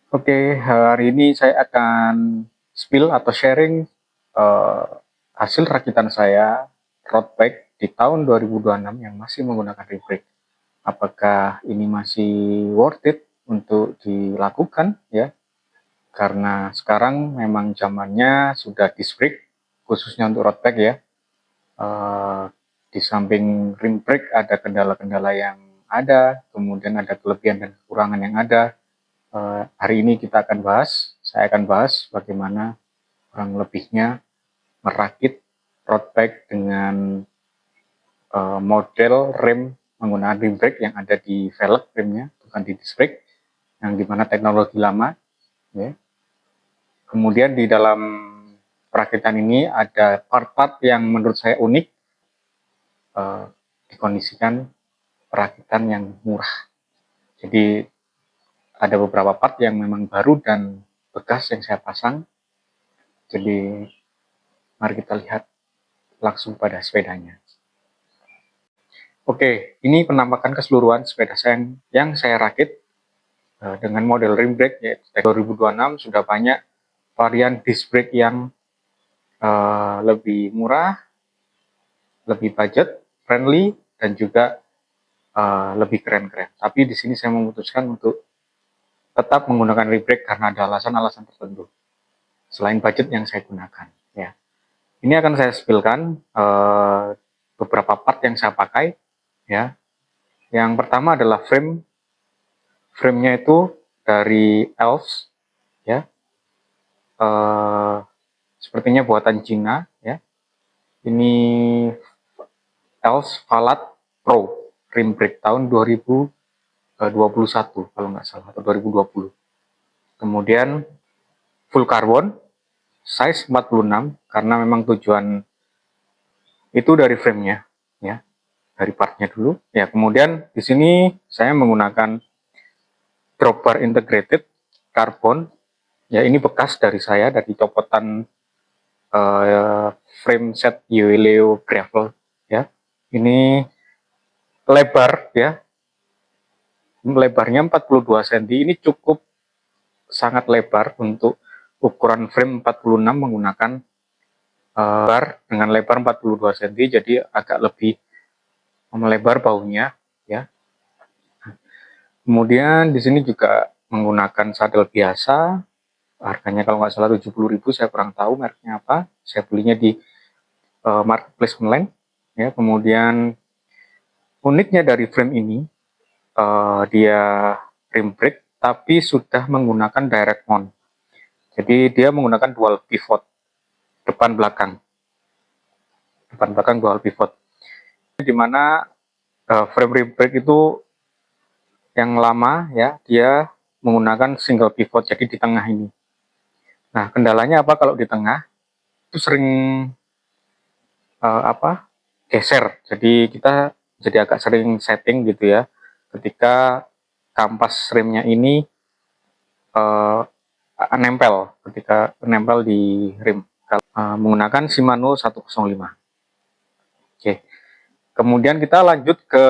Oke, hari ini saya akan spill atau sharing eh, hasil rakitan saya road bike di tahun 2026 yang masih menggunakan rim brake. Apakah ini masih worth it untuk dilakukan ya? Karena sekarang memang zamannya sudah disc brake khususnya untuk road bike ya. Eh, di samping rim brake ada kendala-kendala yang ada, kemudian ada kelebihan dan kekurangan yang ada. Hari ini kita akan bahas, saya akan bahas bagaimana kurang lebihnya merakit road bike dengan model rem menggunakan rim brake yang ada di velg remnya, bukan di disc brake, yang dimana teknologi lama. Ya. Kemudian di dalam perakitan ini ada part-part yang menurut saya unik, dikondisikan perakitan yang murah. Jadi ada beberapa part yang memang baru dan bekas yang saya pasang. Jadi mari kita lihat langsung pada sepedanya. Oke, ini penampakan keseluruhan sepeda saya yang saya rakit dengan model rim brake yaitu 2026. Sudah banyak varian disc brake yang lebih murah, lebih budget friendly, dan juga lebih keren-keren. Tapi di sini saya memutuskan untuk tetap menggunakan rim brake karena ada alasan-alasan tertentu selain budget yang saya gunakan. Ya, ini akan saya spillkan beberapa part yang saya pakai. Ya, yang pertama adalah framenya itu dari Elves, ya, sepertinya buatan Cina, ya. Ini Elves Valat Pro rim brake tahun 2021 kalau nggak salah, atau 2020. Kemudian full carbon size 46 karena memang tujuan itu dari framenya, ya, dari partnya dulu. Ya, kemudian di sini saya menggunakan dropper integrated carbon. Ya, ini bekas dari saya dari copotan frame set Yoeleo Gravel, ya. Ini lebar, ya. Lebarnya 42 cm. Ini cukup sangat lebar untuk ukuran frame 46 menggunakan bar dengan lebar 42 cm, jadi agak lebih melebar baunya, ya. Kemudian di sini juga menggunakan sadel biasa. Harganya kalau nggak salah 70.000, saya kurang tahu mereknya apa. Saya belinya di marketplace online. Ya, kemudian uniknya dari frame ini, dia rim brake tapi sudah menggunakan direct mount. Jadi dia menggunakan dual pivot depan belakang. Depan belakang dual pivot. Di mana frame rim brake itu yang lama ya, dia menggunakan single pivot, jadi di tengah ini. Nah, kendalanya apa kalau di tengah? Itu sering geser. Jadi kita jadi agak sering setting gitu ya. Ketika kampas remnya ini uh, nempel, ketika nempel di rim menggunakan Shimano 105. Oke. Kemudian kita lanjut ke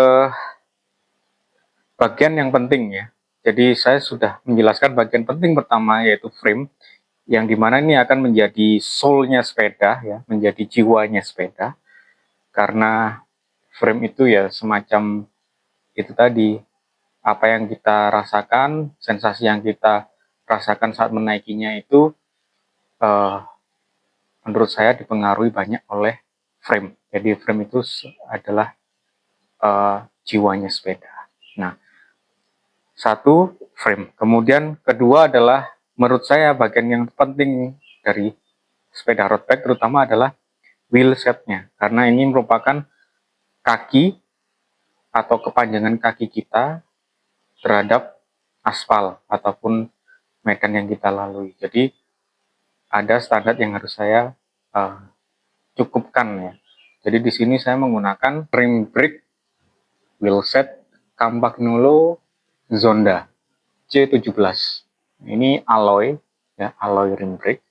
bagian yang penting ya. Jadi saya sudah menjelaskan bagian penting pertama yaitu frame, yang dimana ini akan menjadi soul-nya sepeda ya, menjadi jiwanya sepeda. Karena frame itu ya semacam itu tadi, apa yang kita rasakan, sensasi yang kita rasakan saat menaikinya itu menurut saya dipengaruhi banyak oleh frame. Jadi frame itu adalah jiwanya sepeda. Nah, satu frame. Kemudian kedua adalah menurut saya bagian yang penting dari sepeda road bike terutama adalah wheel setnya, karena ini merupakan kaki atau kepanjangan kaki kita terhadap aspal ataupun medan yang kita lalui. Jadi ada standar yang harus saya cukupkan ya. Jadi di sini saya menggunakan rim brake wheelset Campagnolo Zonda C17. Ini alloy ya, alloy rim brake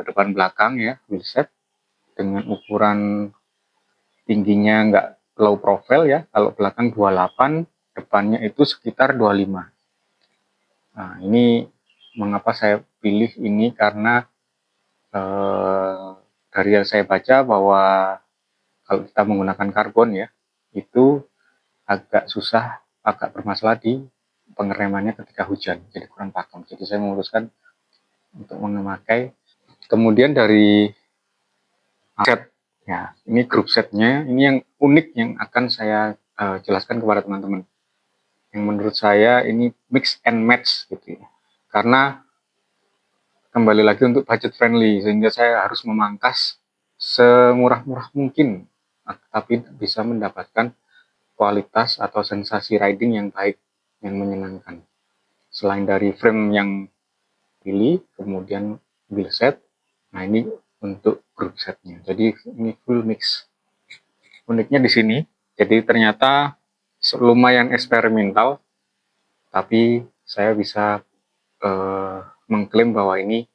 depan belakang ya, wheelset dengan ukuran tingginya nggak low profile ya. Kalau belakang 28, depannya itu sekitar 25. Nah, ini mengapa saya pilih ini karena dari yang saya baca bahwa kalau kita menggunakan karbon ya, itu agak susah, agak bermasalah di pengeremannya ketika hujan, jadi kurang pakem. Jadi saya memutuskan untuk memakai. Kemudian dari set, ya ini grup setnya, ini yang unik yang akan saya jelaskan kepada teman-teman. Yang menurut saya ini mix and match gitu ya. Karena kembali lagi untuk budget friendly, sehingga saya harus memangkas semurah-murah mungkin, tapi bisa mendapatkan kualitas atau sensasi riding yang baik, yang menyenangkan. Selain dari frame yang pilih, kemudian wheel set, nah ini untuk group setnya. Jadi ini full mix. Uniknya di sini, jadi ternyata lumayan eksperimental, tapi saya bisa mengklaim bahwa ini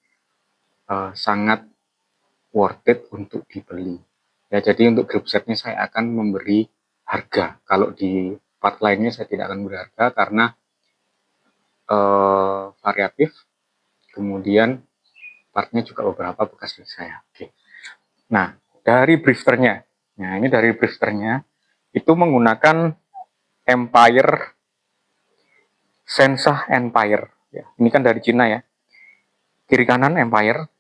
sangat worth it untuk dibeli. Ya, jadi untuk group setnya saya akan memberi harga. Kalau di part lainnya saya tidak akan beri harga karena variatif. Kemudian partnya juga beberapa bekas dari saya. Oke. Nah, dari drifternya. Nah, ini dari drifternya itu menggunakan Empire Sensa Empire. Ya, ini kan dari Cina ya. Kiri kanan Empire.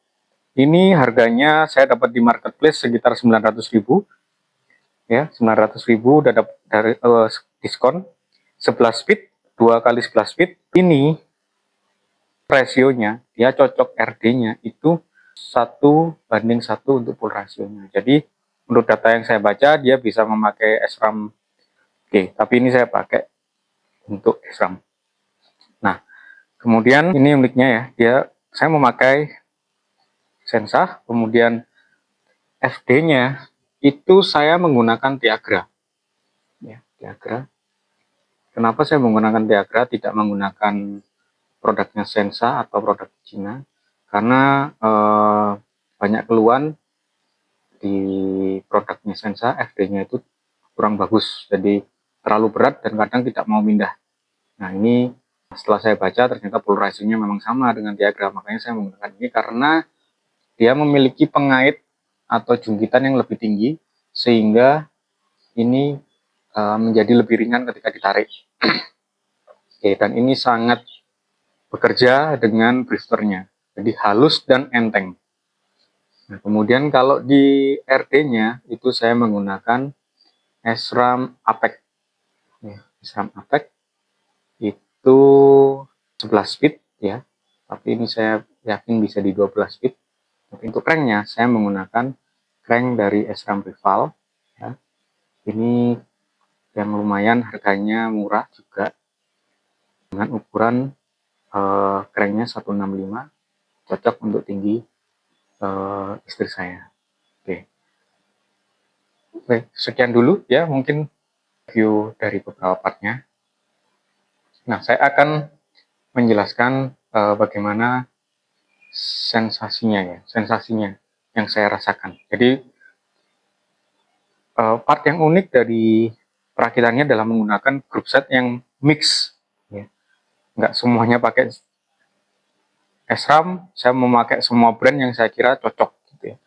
Ini harganya saya dapat di marketplace sekitar 900.000. Ya, 900.000 udah dapat dari diskon 11 speed, 2 kali 11 speed. Ini rasionya, dia cocok RD-nya itu 1:1 untuk full rasionya. Jadi menurut data yang saya baca dia bisa memakai SRAM. Oke, tapi ini saya pakai untuk SRAM. Nah, kemudian ini uniknya ya, saya memakai Sensa, kemudian FD-nya itu saya menggunakan Tiagra. Ya, Tiagra. Kenapa saya menggunakan Tiagra, tidak menggunakan produknya Sensa atau produk Cina? Karena banyak keluhan di produknya Sensa, FD-nya itu kurang bagus, jadi terlalu berat dan kadang tidak mau pindah. Nah, ini setelah saya baca ternyata polarisasinya memang sama dengan Tiagra, makanya saya menggunakan ini karena dia memiliki pengait atau jungkitan yang lebih tinggi sehingga ini menjadi lebih ringan ketika ditarik. Oke, dan ini sangat bekerja dengan drifternya, jadi halus dan enteng. Nah, kemudian kalau di RD-nya itu saya menggunakan SRAM APEC. Ya, SRAM APEC itu 11 speed ya, tapi ini saya yakin bisa di 12 speed. Tapi untuk cranknya saya menggunakan crank dari SRAM Rival ya. Ini yang lumayan harganya murah juga dengan ukuran cranknya 165, cocok untuk tinggi istri saya. Oke, sekian dulu ya mungkin review dari beberapa partnya. Nah, saya akan menjelaskan bagaimana sensasinya yang saya rasakan. Jadi part yang unik dari perakitannya adalah menggunakan group set yang mix. Ya. Nggak semuanya pakai SRAM, saya memakai semua brand yang saya kira cocok. Gitu ya.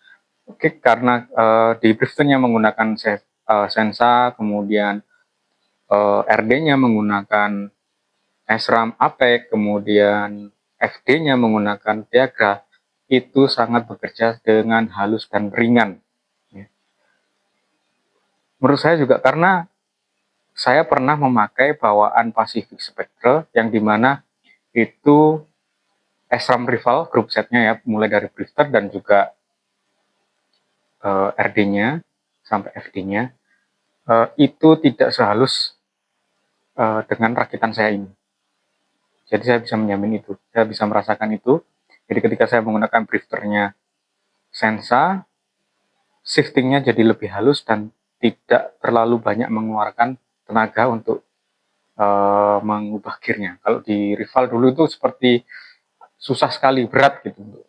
Oke, karena di drifternya menggunakan Sensa, kemudian RD-nya menggunakan SRAM APEC, kemudian FD-nya menggunakan Tiagra, itu sangat bekerja dengan halus dan ringan. Ya. Menurut saya juga karena saya pernah memakai bawaan Pacific Spectre yang dimana itu SRAM rival group setnya ya, mulai dari drifter dan juga RD-nya sampai FD-nya itu tidak sehalus dengan rakitan saya ini. Jadi saya bisa menjamin itu, saya bisa merasakan itu. Jadi ketika saya menggunakan drifternya Sensa, shiftingnya jadi lebih halus dan tidak terlalu banyak mengeluarkan tenaga untuk mengubah gearnya. Kalau di rival dulu itu seperti susah sekali, berat gitu untuk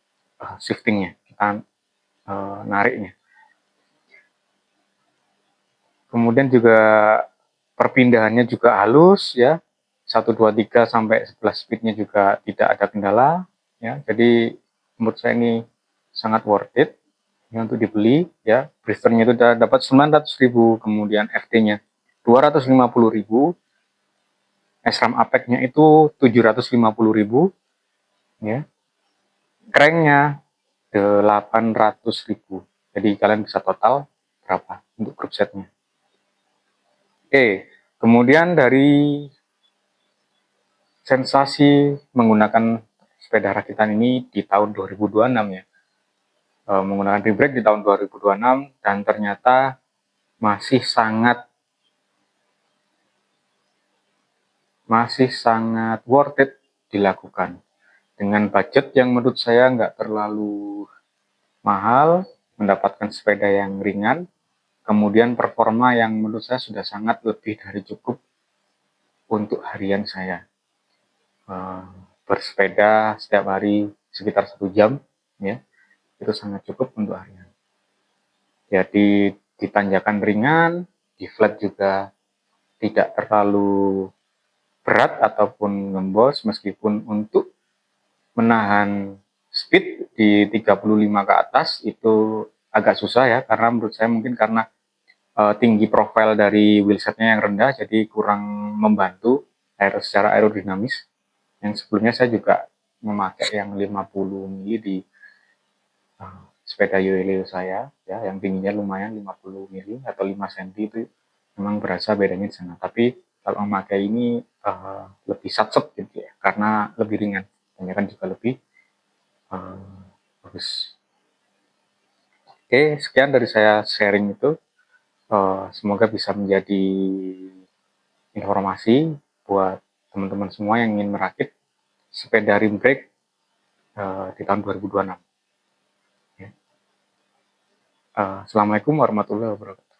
shiftingnya, kita nariknya. Kemudian juga perpindahannya juga halus ya, 1, 2, 3 sampai 11 speednya juga tidak ada kendala ya. Jadi menurut saya ini sangat worth it ya untuk dibeli ya. Bristernya itu udah dapat 900.000, kemudian FT-nya 250.000, SRAM APEC-nya itu 750.000 ya. Crank-nya 800.000. Jadi kalian bisa total berapa untuk grup setnya. Oke, kemudian dari sensasi menggunakan sepeda rakitan ini di tahun 2026 ya. Menggunakan rebrake di tahun 2026 dan ternyata masih sangat worth it dilakukan dengan budget yang menurut saya nggak terlalu mahal, mendapatkan sepeda yang ringan, kemudian performa yang menurut saya sudah sangat lebih dari cukup untuk harian saya. Bersepeda setiap hari sekitar 1 jam ya, itu sangat cukup untuk harian. Jadi di tanjakan ringan, di flat juga tidak terlalu berat ataupun ngembos, meskipun untuk menahan speed di 35 ke atas itu agak susah ya, karena menurut saya mungkin karena tinggi profil dari wheelsetnya yang rendah, jadi kurang membantu secara aerodinamis. Yang sebelumnya saya juga memakai yang 50 mili di sepeda Yoeleo saya ya, yang tingginya lumayan 50 mili atau 5 cm, itu memang berasa bedanya di sana. Tapi kalau memakai ini lebih satset gitu ya, karena lebih ringan, tanjakan juga lebih bagus. Oke, sekian dari saya sharing itu. Semoga bisa menjadi informasi buat teman-teman semua yang ingin merakit sepeda rim brake di tahun 2026. Assalamualaikum warahmatullahi wabarakatuh.